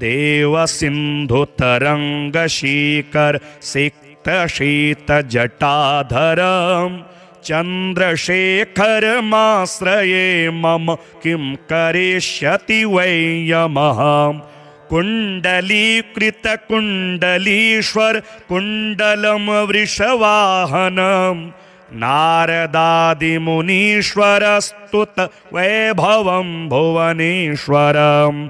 देवसिन्धुतरङ्गशीकर सिक्तशीतजटाधरं चन्द्रशेखरमाश्रये मम किं करिष्यति वै यमः। कुण्डलीकृतकुण्डलीश्वर कुण्डलं वृषवाहनं नारदादिमुनीश्वरस्तुत वैभवं भुवनेश्वरम्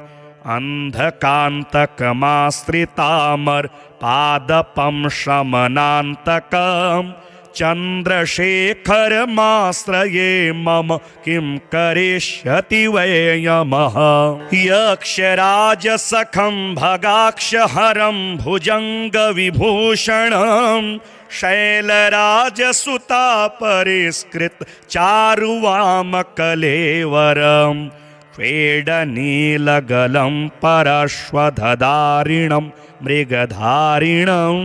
अन्धकान्तकमाश्रितामर पादपं शमनान्तकं चन्द्रशेखरमाश्रये मम किं करिष्यति वै यमः। यक्षराजसखं भगाक्षहरं भुजङ्गविभूषणं शैलराजसुतापरिष्कृत चारुवामकलेवरम् स्वेदनीलगलं परश्वधारिणं मृगधारिणं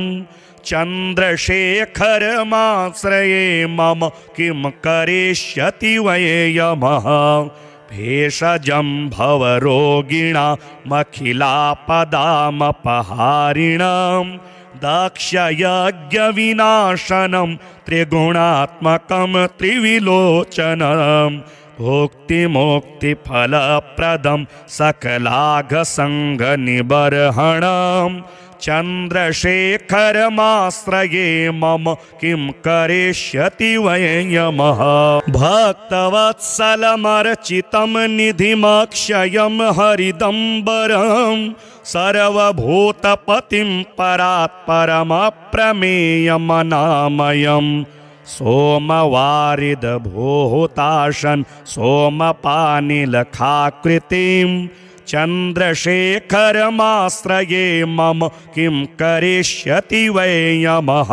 चन्द्रशेखरमाश्रये मम किं करिष्यति वै यमः। भेषजं भवरोगिणामखिलापदामपहारिणं दक्षयज्ञविनाशनं त्रिगुणात्मकं त्रिविलोचनम् भुक्तिमुक्तिफलप्रदं सकलाघसङ्घनिबर्हणं चन्द्रशेखरमाश्रये मम किं करिष्यति वै यमः। भक्तवत्सलमर्चितं निधिमक्षयं हरिदम्बरं सर्वभूतपतिं परात्परमप्रमेयमनामयम् सोमवारिदभूताशन सोमपानिलखाकृतिं चन्द्रशेखरमाश्रये मम किं करिष्यति वै यमः।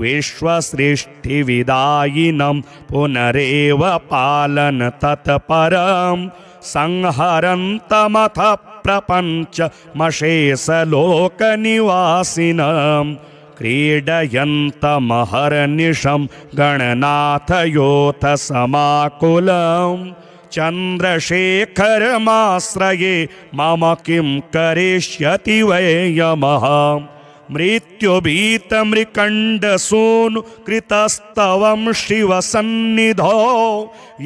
विश्वसृष्टिविदायिनं पुनरेव पालन तत्परं संहरन्तमथ प्रपञ्चमशेषलोकनिवासिनम् क्रीडयन्तमहर्निशं गणनाथयोऽथ समाकुलं चन्द्रशेखरमाश्रये मम किं करिष्यति वै यमः। मृत्युभीतमृकण्डसूनुकृतस्तवं शिवसन्निधौ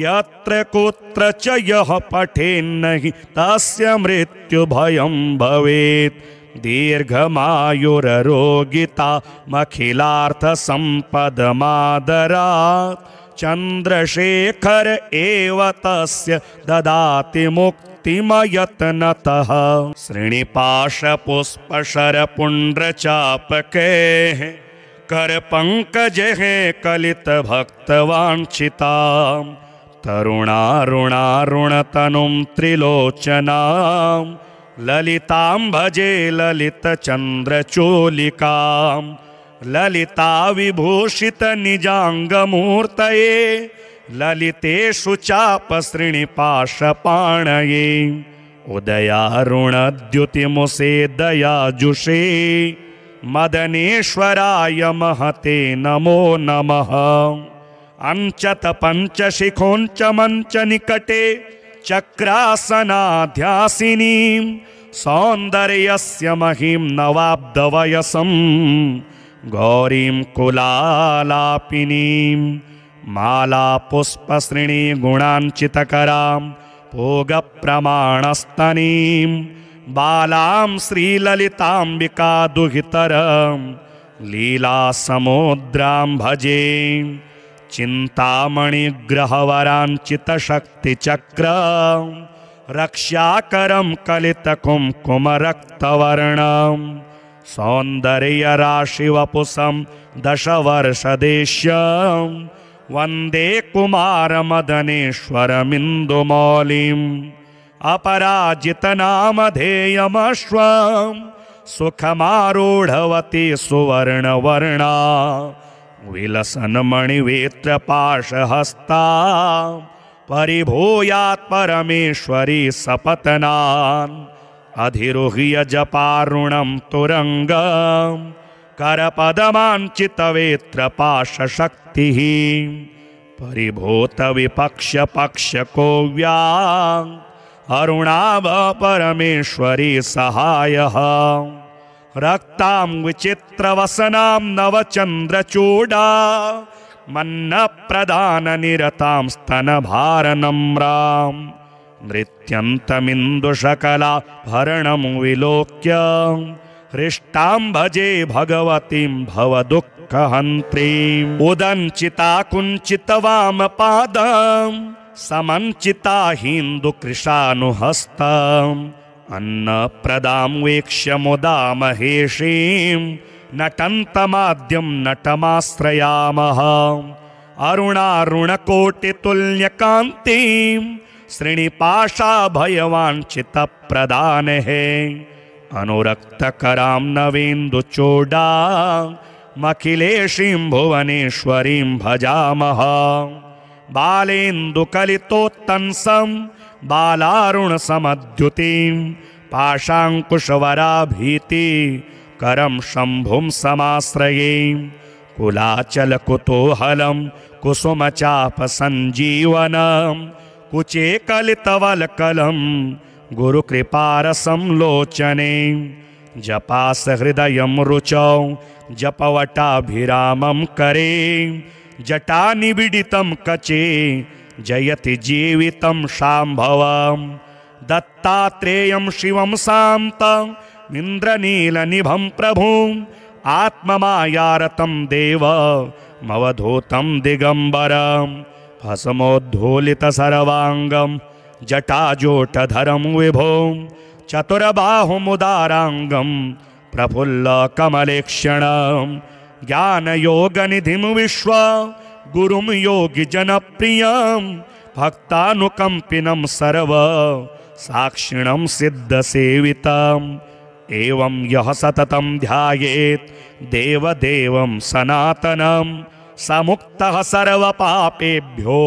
यत्र कुत्र च यः पठेन्नहि तस्य मृत्युभयं भवेत्। दीर्घमायुररोगिता मखिलार्थसम्पदमादरात् चन्द्रशेखर एव तस्य ददाति मुक्तिमयत्नतः। श्रीनिपाशपुष्पशरपुण्ड्रचापकैः करपङ्कजैः कलितभक्तवाञ्छितां तरुणारुणारुणतनुं त्रिलोचनां ललितां भजे ललितचन्द्रचूलिकां ललिता विभूषित निजाङ्गमूर्तये ललितेषु चापश्रीनिपाशपाणये उदयारुणद्युतिमुषे दयाजुषे मदनेश्वराय महते नमो नमः। अंचत पंचशिखोंच मंच निकटे चक्रासनाध्यासिनीं सौन्दर्यस्य महीं नवाब्दवयसं गौरीं कुलालापिनीं मालापुष्पश्रेणी गुणाञ्चितकरां भोगप्रमाणस्तनीं बालां श्रीललिताम्बिका दुहितरं लीलासमुद्रां भजे चिन्तामणिग्रहवराञ्चितशक्तिचक्र रक्षाकरं कलितकुङ्कुमरक्तवर्णं सौन्दर्यराशिवपुषं दशवर्षदेश्यं वन्दे कुमारमदनेश्वरमिन्दुमौलिम् अपराजितनामधेयमश्वं सुखमारूढवती सुवर्णवर्णा विलसन्मणिवेत्रपाशहस्ता परिभूयात् परमेश्वरी सपत्नान् अधिरुह्य जपारुणं तुरङ्गं करपदमाञ्चितवेत्रपाशशक्तिः परिभूतविपक्षपक्षकोव्या अरुणाभ परमेश्वरी सहायः रक्तां विचित्रवसनां नवचन्द्रचूडा मन्नप्रदाननिरतां स्तनभारनम्रां नृत्यन्तमिन्दुशकला भरणं विलोक्य हृष्टां भजे भगवतीं भवदुःखहन्त्रीम् उदञ्चिता कुञ्चितवामपादं समञ्चिता हिन्दुकृशानुहस्तम् अन्नप्रदां वीक्ष्य मुदा महेशीं नटन्तमाद्यं नटमाश्रयामः अरुणारुणकोटितुल्यकान्तिं श्रीनिपाशाभयवाञ्छितप्रदानेः अनुरक्तकरां नवेन्दुचूडामखिलेशीं भुवनेश्वरीं भजामः बालेन्दुकलितोत्तंसं बालारुणसमद्युतिं पाशाङ्कुशवराभीति करं शम्भुं समाश्रये कुलाचलकुतूहलं कुसुमचापसञ्जीवनं कुचे कलितवल्कलं गुरुकृपारसं लोचने जपासहृदयं रुचौ जपवटाभिरामं करे जटानिबिडितं कचे जयति जीवितं शाम्भवं दत्तात्रेयं शिवं शान्तं इन्द्रनीलनिभं प्रभुं आत्ममायारतं देवमवधूतं दिगम्बरं भस्मोद्धूलितसर्वाङ्गं जटाजूटधरं विभुं चतुर्बाहुमुदाराङ्गं प्रफुल्लकमलेक्षणं ज्ञानयोगनिधिं विश्व गुरुं योगिजनप्रियं भक्तानुकम्पिनं सर्व साक्षिणं सिद्धसेवितम् एवं यः सततं ध्यायेत् देवदेवं सनातनं समुक्तः सर्वपापेभ्यो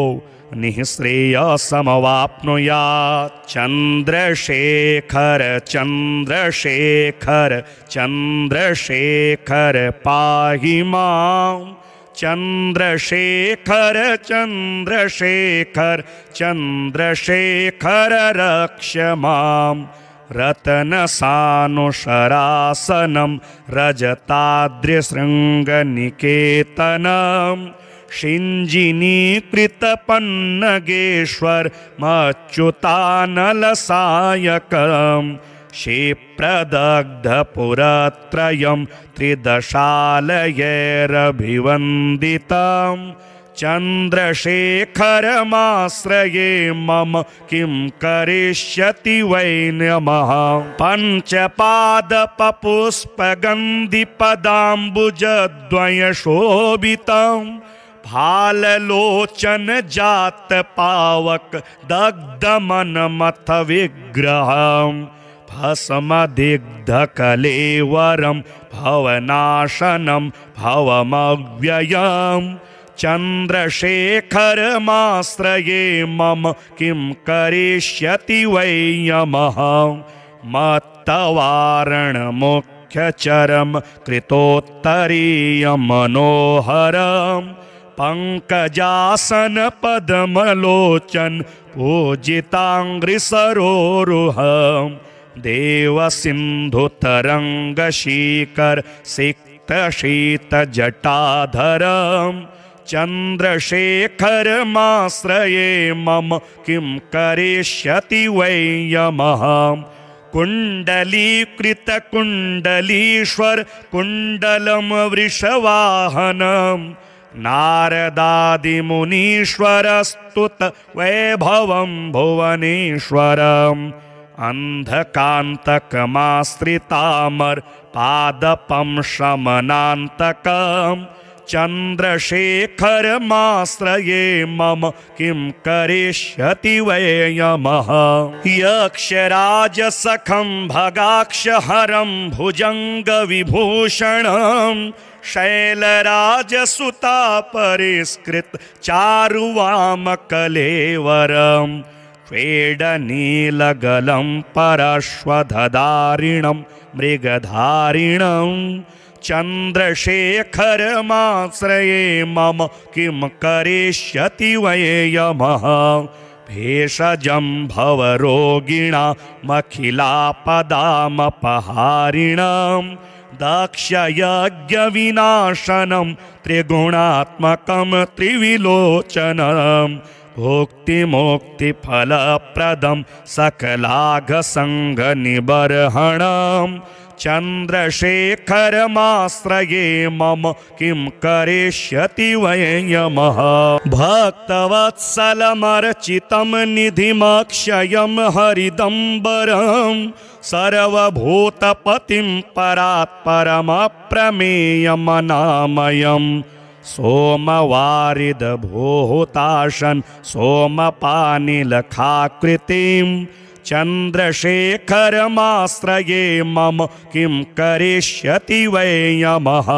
निःश्रेयसमवाप्नुयात्। चन्द्रशेखर चन्द्रशेखर चन्द्रशेखर पाहि मां चन्द्रशेखर चन्द्रशेखर चन्द्रशेखर रक्ष मां रत्नसानुशरासनं रजताद्रिशृङ्गनिकेतनं शिञ्जिनीकृतपन्नगेश्वर मच्युतानलसायकं क्षिप्रदग्धपुरत्रयं त्रिदशालयैरभिवन्दितं चन्द्रशेखरमाश्रये मम किं करिष्यति वै नमः। पञ्चपादपपुष्पगन्धिपदाम्बुजद्वयशोभितं भाललोचन जात पावक दग्धमनमथ विग्रहं भस्मदिग्धकलेवरं भवनाशनं भवमव्ययम् चन्द्रशेखरमाश्रये मम किं करिष्यति वै यमः। मत्तवारणमुख्यचरं कृतोत्तरीयं मनोहरं पंकजासन पद्मलोचन पूजितांग्रिसरोरुहं देवसिन्धुतरङ्गशीकर सिक्तशीतजटाधरं चन्द्रशेखरमाश्रये मम किं करिष्यति वै यमः कुण्डलीकृतकुण्डलीश्वर कुण्डलं वृषवाहनं नारदादिमुनीश्वरस्तुत वैभवं भुवनेश्वरम् अन्धकान्तकमाश्रितामरपादपं शमनान्तकम् चन्द्रशेखरमाश्रये मम किं करिष्यति वै यमः यक्षराजसखं भगाक्षहरं भुजङ्गविभूषणं शैलराजसुता परिष्कृत चारुवामकलेवरं स्वेदनीलगलं परश्वधारिणं मृगधारिणं चन्द्रशेखरमाश्रये मम किं करिष्यति वै यमः भेषजं भवरोगिणामखिलापदामपहारिणं दक्षयज्ञविनाशनं त्रिगुणात्मकं त्रिविलोचनं भुक्तिमुक्तिफलप्रदं सकलाघसङ्घनिबर्हणं चन्द्रशेखरमाश्रये मम किं करिष्यति वै यमः भक्तवत्सलमर्चितं निधिमक्षयं हरिदम्बरं सर्वभूतपतिं परात्परमप्रमेयमनामयं सोमवारिदभूताशन् सोमपानिलखाकृतिं चन्द्रशेखरमाश्रये मम किं करिष्यति वै यमः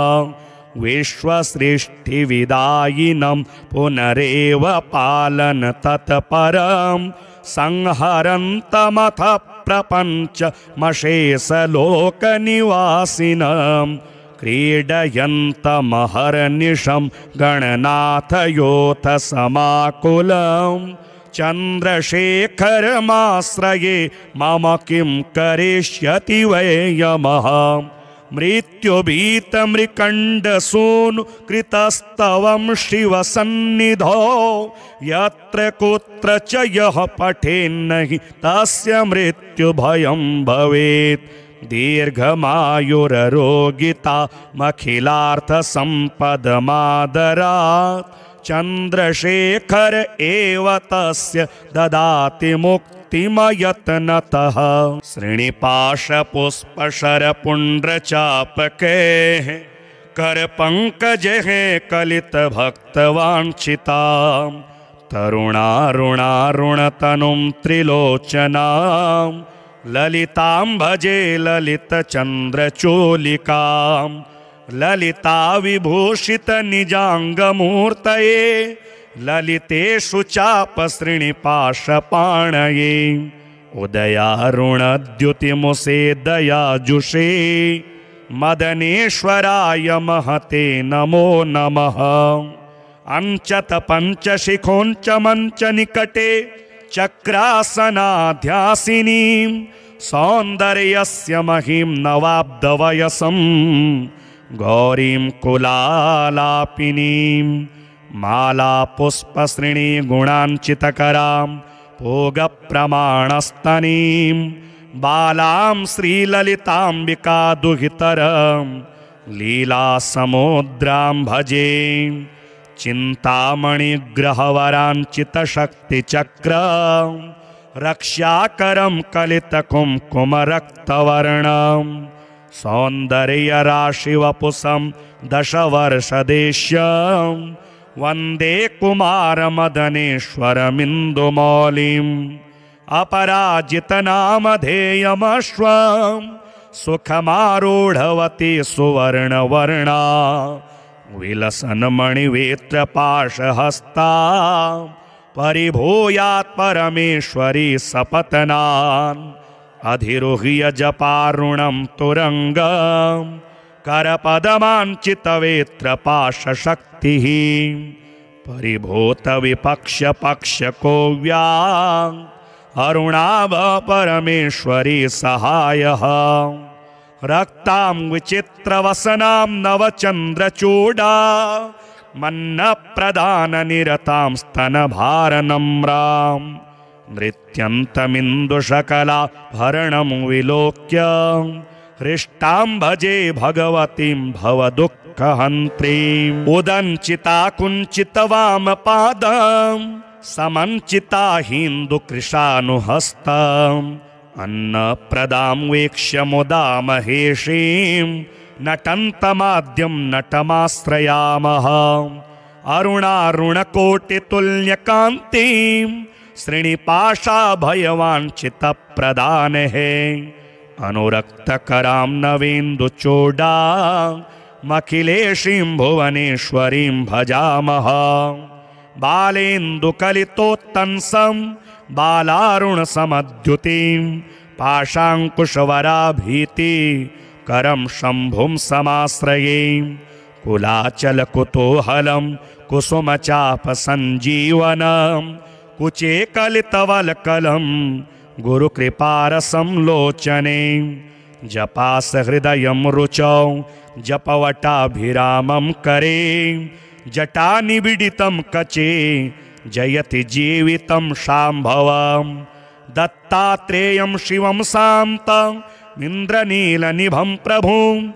विश्वसृष्टिविदायिनं पुनरेव पालन तत्परं संहरन्तमथ प्रपञ्चमशेषलोकनिवासिनं क्रीडयन्तमहर्निशं गणनाथयोऽथ समाकुलं चन्द्रशेखरमाश्रये मम किं करिष्यति वै यमः मृत्युभीतमृकण्डसूनुकृतस्तवं शिवसन्निधौ यत्र कुत्र च यः पठेन्नहि तस्य मृत्युभयं भवेत् दीर्घमायुररोगितामखिलार्थसम्पदमादरात् चन्द्रशेखर एव तस्य ददाति मुक्तिमयत्नतः श्रीनिपाशपुष्पशरपुण्ड्रचापकैः करपङ्कजैः कलितभक्तवाञ्छितां तरुणारुणारुणतनुं त्रिलोचनां ललितां भजे ललितचन्द्रचूलिकां ललिता विभूषित निजाङ्गमूर्तये ललितेषु चापश्रीनिपाशपाणये उदयारुणद्युतिमुषे दयाजुषे मदनेश्वराय महते नमो नमः अंचत पंचशिखोंच मंच निकटे चक्रासनाध्यासिनीं सौन्दर्यस्य महिं नवाब्दवयसं गौरीं कुलालापिनीं मालापुष्पश्रेणी गुणाञ्चितकरां भोगप्रमाणस्तनीं बालां श्रीललिताम्बिका दुहितरं लीलासमुद्रां भजे चिन्तामणिग्रहवराञ्चितशक्तिचक्रं रक्षाकरं कलितकुङ्कुमरक्तवर्णं सौन्दर्यराशिवपुषं दशवर्षदेश्यं वन्दे कुमारमदनेश्वरमिन्दुमौलिम् अपराजितनामधेयमश्वं सुखमारूढवती सुवर्णवर्णा विलसन्मणिवेत्रपाशहस्ता परिभूयात् परमेश्वरी सपत्नान् अधिरुह्य जपारुणं तुरङ्गं करपदमाञ्चितवेत्रपाशशक्तिः परिभूतविपक्ष्यपक्षकोव्यां अरुणाभ परमेश्वरी सहायः रक्तां विचित्रवसनां नवचन्द्रचूडा मन्नप्रदाननिरतां स्तनभारनम्रां नृत्यन्तमिन्दुशकलाभरणं विलोक्य हृष्टां भजे भगवतीं भवदुःखहन्त्रीम् उदञ्चिता कुञ्चितवामपादं समञ्चिता हिन्दुकृशानुहस्तम् अन्नप्रदां वीक्ष्य मुदा महेशीं नटन्तमाद्यं नटमाश्रयामः अरुणारुणकोटितुल्यकान्तिं श्रीनिपाशाभयवाञ्छितप्रदानेः अनुरक्तकरां नवेन्दुचूडा मखिलेशीं भुवनेश्वरीं भजामः बालेन्दुकलितोत्तंसं बालारुणसमद्युतिं पाशाङ्कुशवराभीति करं शम्भुं समाश्रये कुलाचलकुतूहलं कुसुमचापसञ्जीवनं कुचे कलितवल्कलं गुरुकृपारसं लोचने जपासहृदयं रुचौ जपवटाभिरामं करे जटानिबिडितं कचे जयति जीवितं शाम्भवं दत्तात्रेयं शिवं शान्तं इन्द्रनीलनिभं प्रभुम्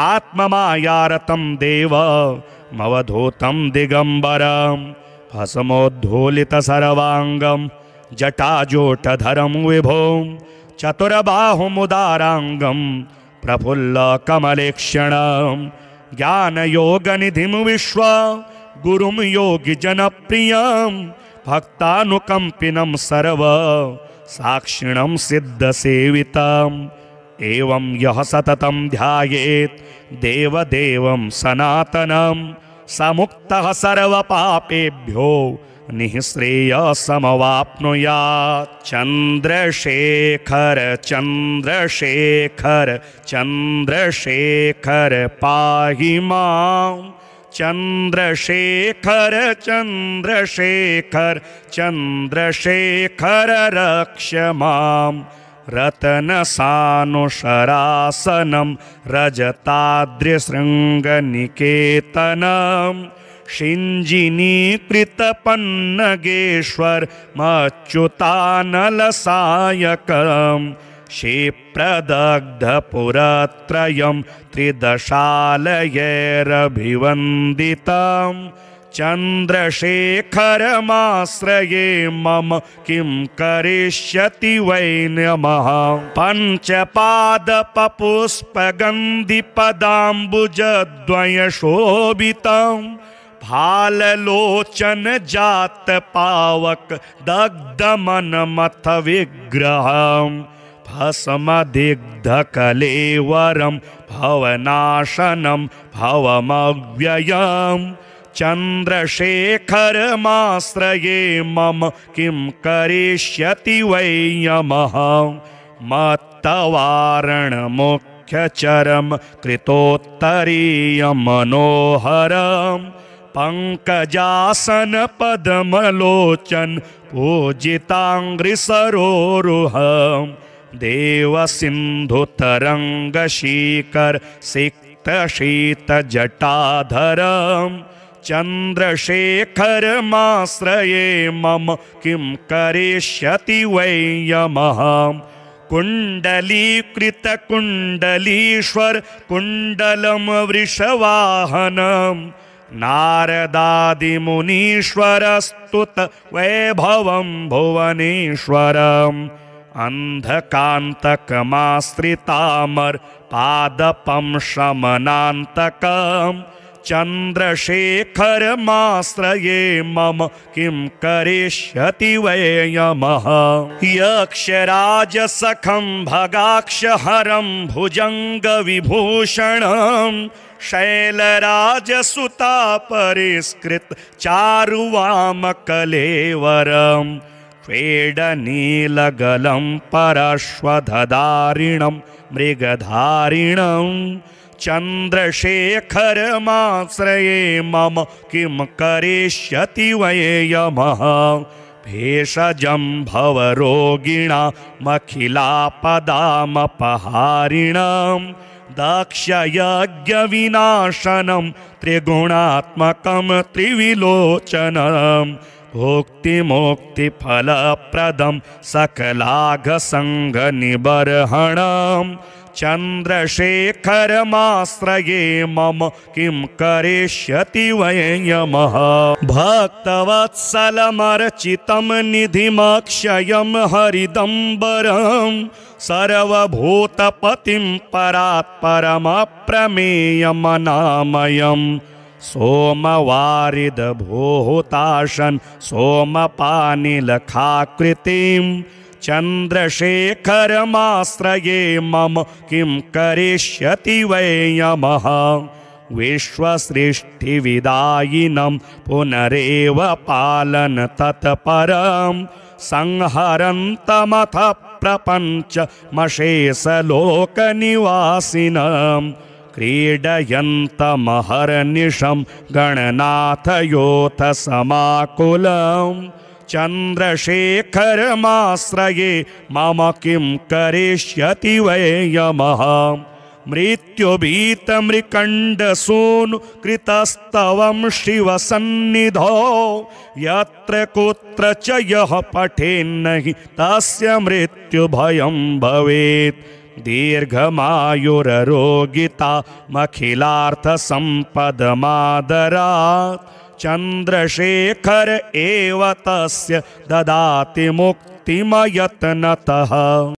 आत्ममायारतं देवमवधूतं दिगम्बरं भस्मोद्धूलितसर्वाङ्गं जटाजूटधरं विभुं चतुरबाहुमुदाराङ्गं प्रफुल्लकमलेक्षणं ज्ञानयोगनिधिं विश्वगुरुं योगिजनप्रियं भक्तानुकम्पिनं सर्व साक्षिणं सिद्धसेवितम् एवं यः सततं ध्यायेत् देवदेवं सनातनं समुक्तः सर्वपापेभ्यो निःश्रेयसमवाप्नुयात् चन्द्रशेखर चन्द्रशेखर चन्द्रशेखर पाहि मां चन्द्रशेखर चन्द्रशेखर चन्द्रशेखर रक्ष माम् रत्नसानुशरासनं रजताद्रिशृङ्गनिकेतनं शिञ्जिनीकृतपन्नगेश्वरमच्युतानलसायकं क्षिप्रदग्धपुरत्रयं त्रिदशालयैरभिवन्दितं चन्द्रशेखरमाश्रये मम किं करिष्यति वै नमः पञ्चपादपपुष्पगन्धिपदाम्बुजद्वयशोभितं भाललोचन जातपावक दग्धमनमथ विग्रहं भस्मदिग्धकलेवरं भवनाशनं भवमव्ययम् चन्द्रशेखरमाश्रये मम किं करिष्यति वै यमः मत्तवारणमुख्यचरं कृतोत्तरीयं मनोहरं पङ्कजासनपद्मलोचन पूजिताङ्घ्रिसरोरुहं देवसिन्धुतरङ्गशीकर सिक्तशीतजटाधरम् चन्द्रशेखरमाश्रये मम किं करिष्यति वै यमः कुण्डलीकृतकुण्डलीश्वर कुण्डलं वृषवाहनं नारदादिमुनीश्वरस्तुत वैभवं भुवनेश्वरम् अन्धकान्तकमाश्रितामर पादपं शमनान्तकम् चन्द्रशेखरमाश्रये मम किं करिष्यति वै यमः यक्षराजसखं भगाक्षहरं भुजङ्गविभूषणं शैलराजसुतापरिष्कृत चारुवामकलेवरं स्वेदनीलगलं परश्वधारिणं मृगधारिणं चन्द्रशेखरमाश्रये मम किं करिष्यति वै यमः भेषजं भवरोगिणामखिलापदामपहारिणां दक्षयज्ञविनाशनं त्रिगुणात्मकं त्रिविलोचनं भुक्तिमुक्तिफलप्रदं सकलाघसङ्घनिबर्हणं चन्द्रशेखरमाश्रये मम किं करिष्यति वै यमः। भक्तवत्सलमर्चितं निधिमक्षयं हरिदम्बरं सर्वभूतपतिं परात्परमप्रमेयमनामयं सोमवारिदभूताशन् सोमपानिलखाकृतिं चन्द्रशेखरमाश्रये मम किं करिष्यति वै यमः। विश्वसृष्टिविदायिनं पुनरेव पालन तत्परं संहरन्तमथ प्रपञ्चमशेषलोकनिवासिनं क्रीडयन्तमहर्निशं गणनाथयोऽथ समाकुलं चन्द्रशेखरमाश्रये मम किं करिष्यति वै यमः। मृत्युभीतमृकण्डसूनु कृतस्तवं शिवसन्निधौ यत्र कुत्र च यः पठेन्नहि तस्य मृत्युभयं भवेत्। दीर्घमायुररोगितामखिलार्थसम्पदमादरात् चन्द्रशेखर एव तस्य ददाति मुक्तिमयत्नतः।